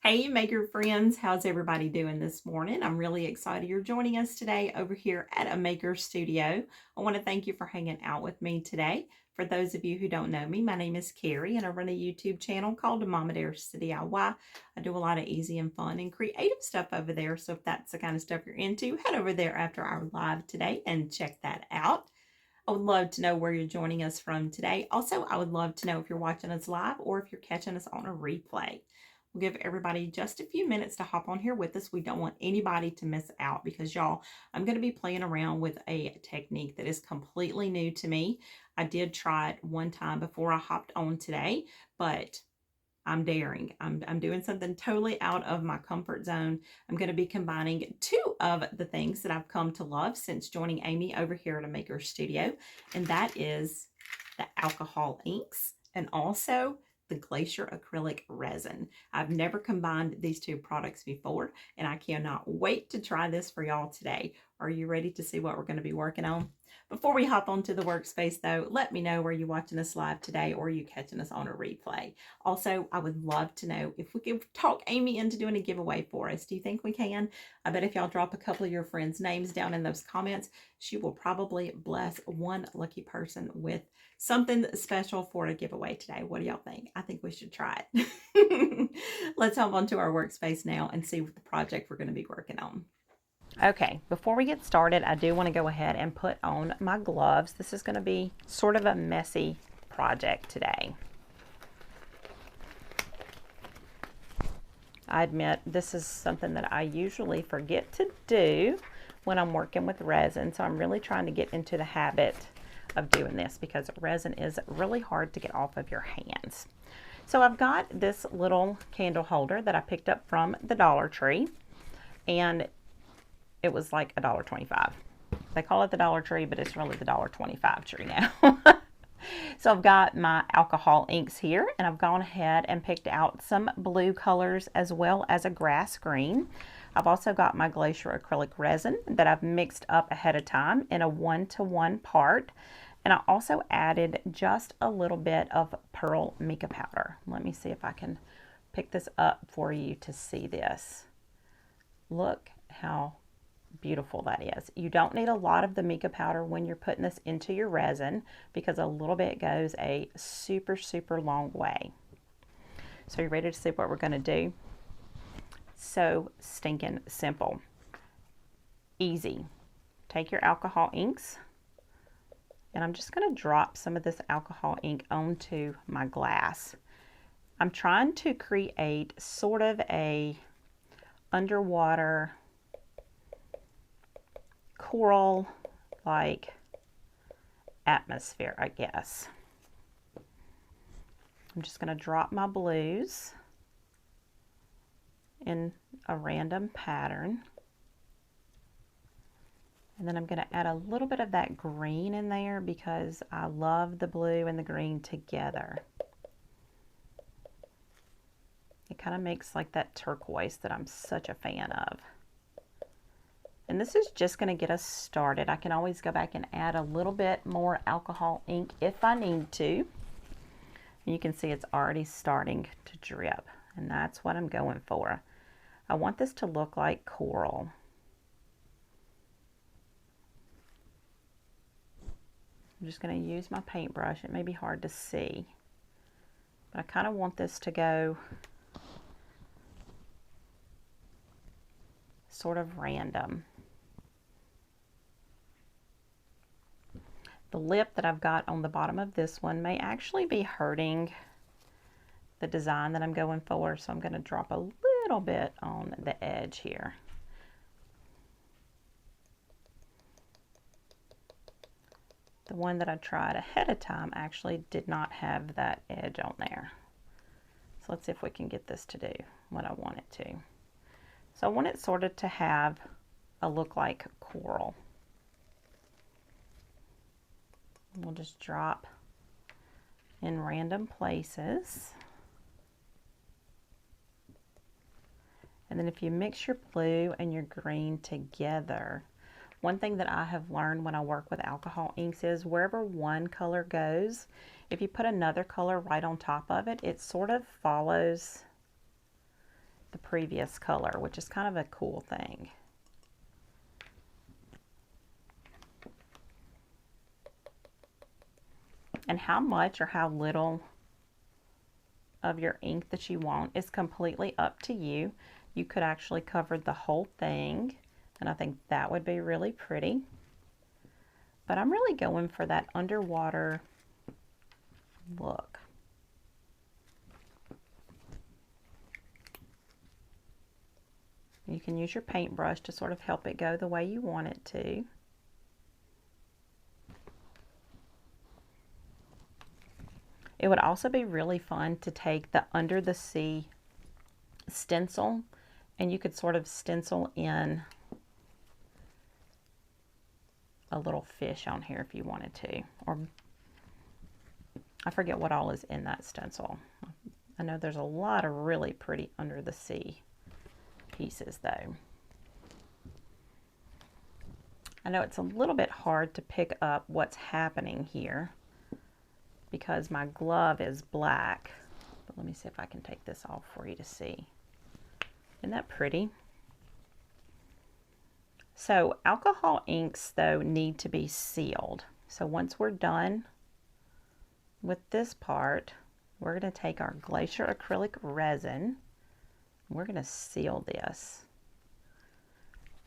Hey, maker friends, how's everybody doing this morning? I'm really excited you're joining us today over here at a maker studio. I want to thank you for hanging out with me today. For those of you who don't know me, my name is Kerri and I run a YouTube channel called Mama Dares to DIY. I do a lot of easy and fun and creative stuff over there. So if that's the kind of stuff you're into, head over there after our live today and check that out. I would love to know where you're joining us from today. Also, I would love to know if you're watching us live or if you're catching us on a replay. We'll give everybody just a few minutes to hop on here with us. We don't want anybody to miss out because y'all, I'm going to be playing around with a technique that is completely new to me. I did try it one time before I hopped on today, but I'm daring. I'm doing something totally out of my comfort zone. I'm going to be combining two of the things that I've come to love since joining Amy over here at a maker studio, and that is the alcohol inks and also the Glacier acrylic resin. I've never combined these two products before, and I cannot wait to try this for y'all today. Are you ready to see what we're going to be working on? Before we hop onto the workspace though, let me know where you're watching us live today or you catching us on a replay. Also, I would love to know if we could talk Amy into doing a giveaway for us. Do you think we can? I bet if y'all drop a couple of your friends' names down in those comments, she will probably bless one lucky person with something special for a giveaway today. What do y'all think? I think we should try it. Let's hop onto our workspace now and see what the project we're going to be working on. Okay, before we get started, I do want to go ahead and put on my gloves. This is going to be sort of a messy project today. I admit this is something that I usually forget to do when I'm working with resin, so I'm really trying to get into the habit of doing this because resin is really hard to get off of your hands. So I've got this little candle holder that I picked up from the Dollar Tree, and it was like $1.25. They call it the Dollar Tree, but it's really the $1.25 tree now. So I've got my alcohol inks here, and I've gone ahead and picked out some blue colors as well as a grass green. I've also got my Glacier acrylic resin that I've mixed up ahead of time in a 1-to-1 part. And I also added just a little bit of pearl mica powder. Let me see if I can pick this up for you to see this. Look how beautiful that is. You don't need a lot of the mica powder when you're putting this into your resin because a little bit goes a super long way. So you're ready to see what we're going to do? So stinking simple. Easy. Take your alcohol inks, and I'm just going to drop some of this alcohol ink onto my glass. I'm trying to create sort of a underwater coral like atmosphere, I guess. I'm just going to drop my blues in a random pattern, and then I'm going to add a little bit of that green in there because I love the blue and the green together. It kind of makes like that turquoise that I'm such a fan of. And this is just going to get us started. I can always go back and add a little bit more alcohol ink if I need to. And you can see it's already starting to drip, and that's what I'm going for. I want this to look like coral. I'm just going to use my paintbrush. It may be hard to see, but I kind of want this to go sort of random. The lip that I've got on the bottom of this one may actually be hurting the design that I'm going for, so I'm going to drop a little bit on the edge here. The one that I tried ahead of time actually did not have that edge on there. So let's see if we can get this to do what I want it to. So I want it sort of to have a look like coral. We'll just drop in random places. And then if you mix your blue and your green together, one thing that I have learned when I work with alcohol inks is wherever one color goes, if you put another color right on top of it, it sort of follows the previous color, which is kind of a cool thing. And how much or how little of your ink that you want is completely up to you. You could actually cover the whole thing, and I think that would be really pretty. But I'm really going for that underwater look. You can use your paintbrush to sort of help it go the way you want it to. It would also be really fun to take the under the sea stencil, and you could sort of stencil in a little fish on here if you wanted to, or I forget what all is in that stencil. I know there's a lot of really pretty under the sea pieces though. I know it's a little bit hard to pick up what's happening here because my glove is black, but let me see if I can take this off for you to see. Isn't that pretty? So alcohol inks though need to be sealed. So once we're done with this part, we're going to take our Glacier acrylic resin. We're going to seal this.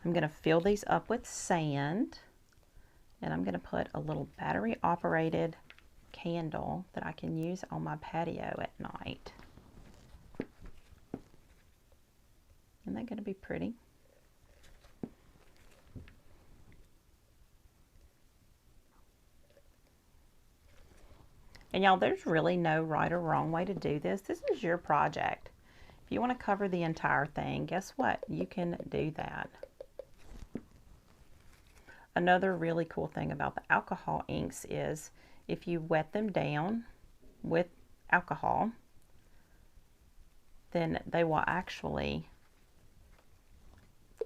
I'm going to fill these up with sand, and I'm going to put a little battery operated candle that I can use on my patio at night. Isn't that going to be pretty? And y'all, there's really no right or wrong way to do this. This is your project. If you want to cover the entire thing, guess what? You can do that. Another really cool thing about the alcohol inks is if you wet them down with alcohol, then they will actually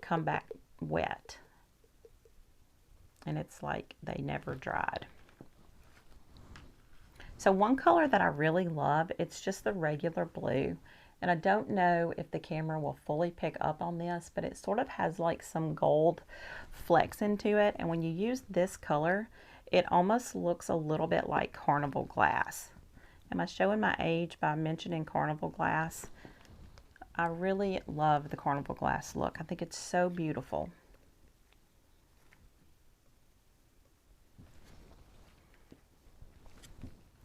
come back wet. And it's like they never dried. So one color that I really love, it's just the regular blue. And I don't know if the camera will fully pick up on this, but it sort of has like some gold flecks into it. And when you use this color, it almost looks a little bit like carnival glass. Am I showing my age by mentioning carnival glass? I really love the carnival glass look. I think it's so beautiful.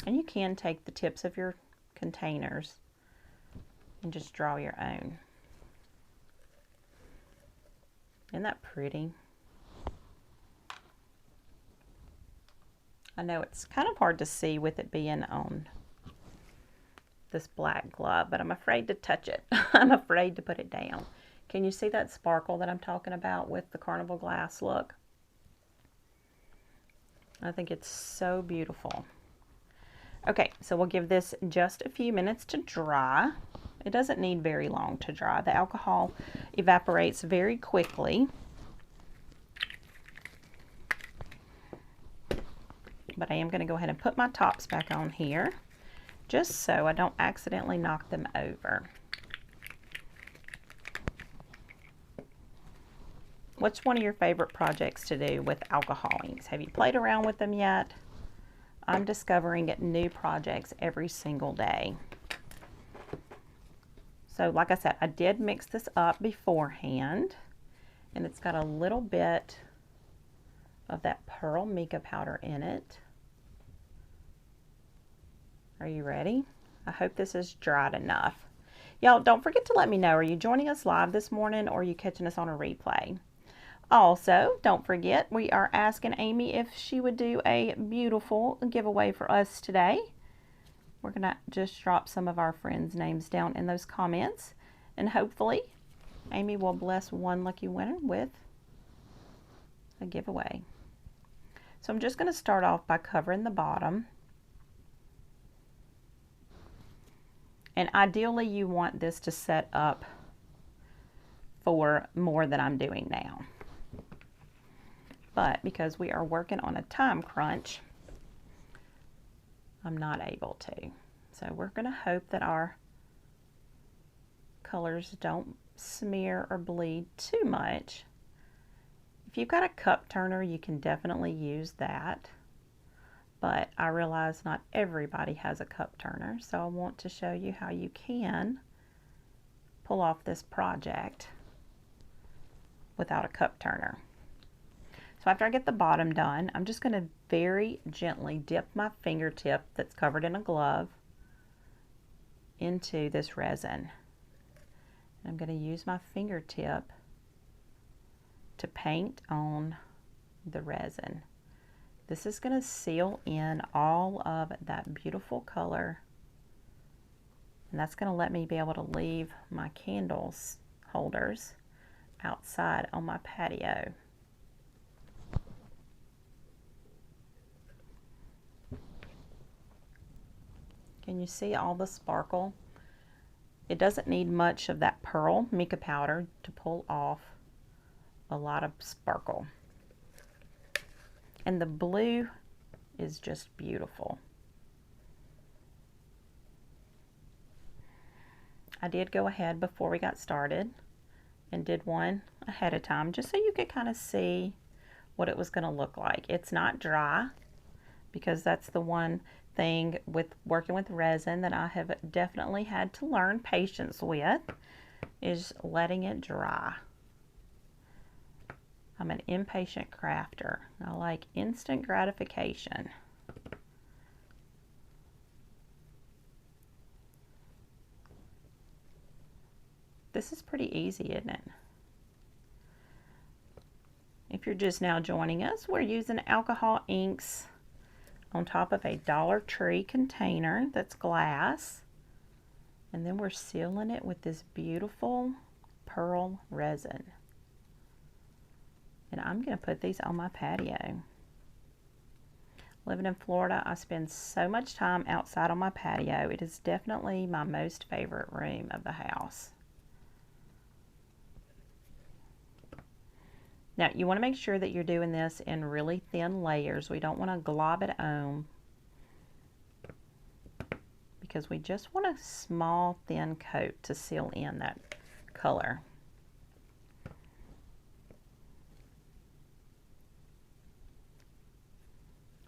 And you can take the tips of your containers and just draw your own. Isn't that pretty? I know it's kind of hard to see with it being on this black glove, but I'm afraid to touch it. I'm afraid to put it down. Can you see that sparkle that I'm talking about with the carnival glass look? I think it's so beautiful. Okay, so we'll give this just a few minutes to dry. It doesn't need very long to dry. The alcohol evaporates very quickly. But I am going to go ahead and put my tops back on here, just so I don't accidentally knock them over. What's one of your favorite projects to do with alcohol inks? Have you played around with them yet? I'm discovering new projects every single day. So like I said, I did mix this up beforehand, and it's got a little bit of that pearl mica powder in it. Are you ready? I hope this is dried enough. Y'all, don't forget to let me know, are you joining us live this morning or are you catching us on a replay? Also, don't forget, we are asking Amy if she would do a beautiful giveaway for us today. We're going to just drop some of our friends' names down in those comments, and hopefully Amy will bless one lucky winner with a giveaway. So I'm just going to start off by covering the bottom. And ideally you want this to set up for more than I'm doing now. But because we are working on a time crunch, I'm not able to. So we're going to hope that our colors don't smear or bleed too much. If you've got a cup turner, you can definitely use that. But I realize not everybody has a cup turner, so I want to show you how you can pull off this project without a cup turner. So after I get the bottom done, I'm just going to very gently dip my fingertip that's covered in a glove into this resin. And I'm going to use my fingertip to paint on the resin. This is going to seal in all of that beautiful color, and that's going to let me be able to leave my candles holders outside on my patio. Can you see all the sparkle? It doesn't need much of that pearl mica powder to pull off a lot of sparkle. And the blue is just beautiful. I did go ahead before we got started and did one ahead of time just so you could kind of see what it was going to look like. It's not dry, because that's the one thing with working with resin that I have definitely had to learn patience with, is letting it dry. I'm an impatient crafter. I like instant gratification. This is pretty easy, isn't it? If you're just now joining us, we're using alcohol inks on top of a Dollar Tree container that's glass. And then we're sealing it with this beautiful pearl resin. And I'm going to put these on my patio. Living in Florida, I spend so much time outside on my patio. It is definitely my most favorite room of the house. Now, you want to make sure that you're doing this in really thin layers. We don't want to glob it on, because we just want a small, thin coat to seal in that color.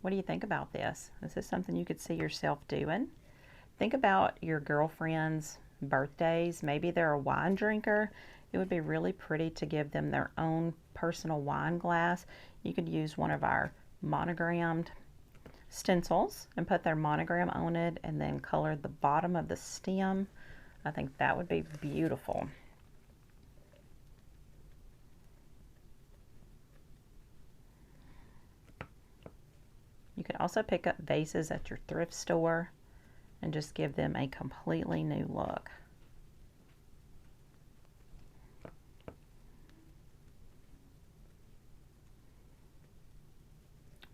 What do you think about this? Is this something you could see yourself doing? Think about your girlfriend's birthdays. Maybe they're a wine drinker. It would be really pretty to give them their own personal wine glass. You could use one of our monogrammed stencils and put their monogram on it, and then color the bottom of the stem. I think that would be beautiful. You can also pick up vases at your thrift store and just give them a completely new look.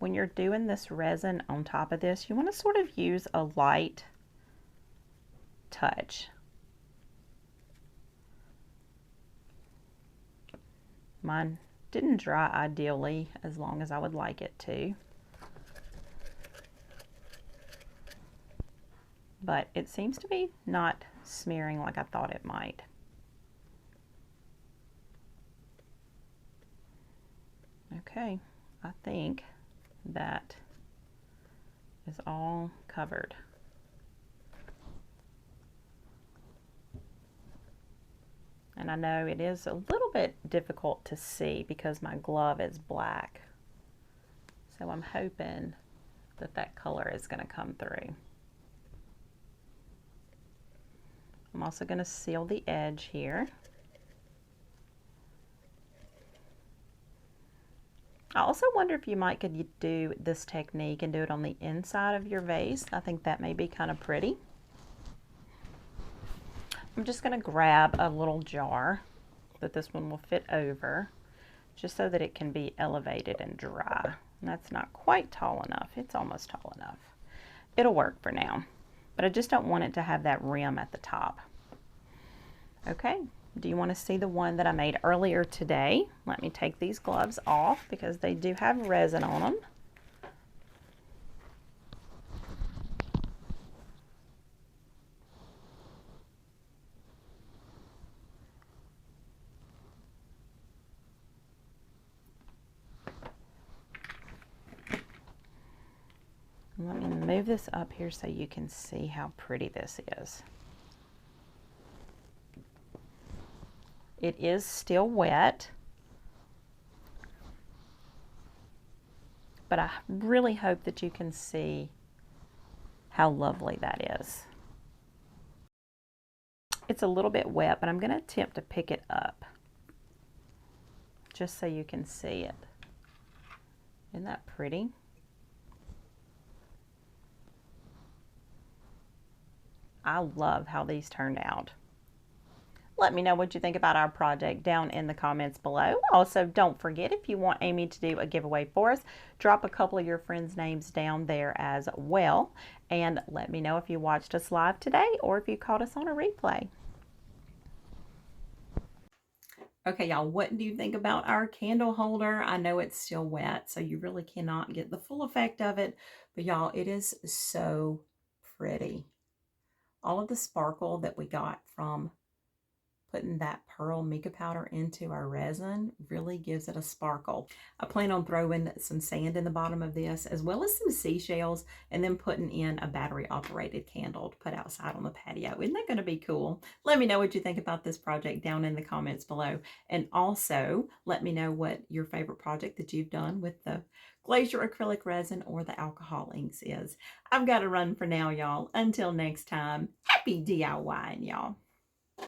When you're doing this resin on top of this, you want to sort of use a light touch. Mine didn't dry ideally as long as I would like it to, but it seems to be not smearing like I thought it might. Okay, I think that is all covered. And I know it is a little bit difficult to see because my glove is black. So I'm hoping that that color is going to come through. I'm also going to seal the edge here. I also wonder if you might could do this technique and do it on the inside of your vase. I think that may be kind of pretty. I'm just going to grab a little jar that this one will fit over, just so that it can be elevated and dry. And that's not quite tall enough. It's almost tall enough. It'll work for now, but I just don't want it to have that rim at the top. Okay. Do you want to see the one that I made earlier today? Let me take these gloves off because they do have resin on them. move this up here so you can see how pretty this is. It is still wet, but I really hope that you can see how lovely that is. It's a little bit wet, but I'm going to attempt to pick it up just so you can see it. Isn't that pretty? I love how these turned out. Let me know what you think about our project down in the comments below. Also, don't forget, if you want Amy to do a giveaway for us, drop a couple of your friends' names down there as well. And let me know if you watched us live today or if you caught us on a replay. Okay, y'all, what do you think about our candle holder? I know it's still wet, so you really cannot get the full effect of it. But y'all, it is so pretty. All of the sparkle that we got from putting that pearl mica powder into our resin really gives it a sparkle. I plan on throwing some sand in the bottom of this, as well as some seashells, and then putting in a battery operated candle to put outside on the patio. Isn't that going to be cool? Let me know what you think about this project down in the comments below. And also let me know what your favorite project that you've done with the Glacier acrylic resin or the alcohol inks is. I've got to run for now, y'all. Until next time, happy DIYing, y'all.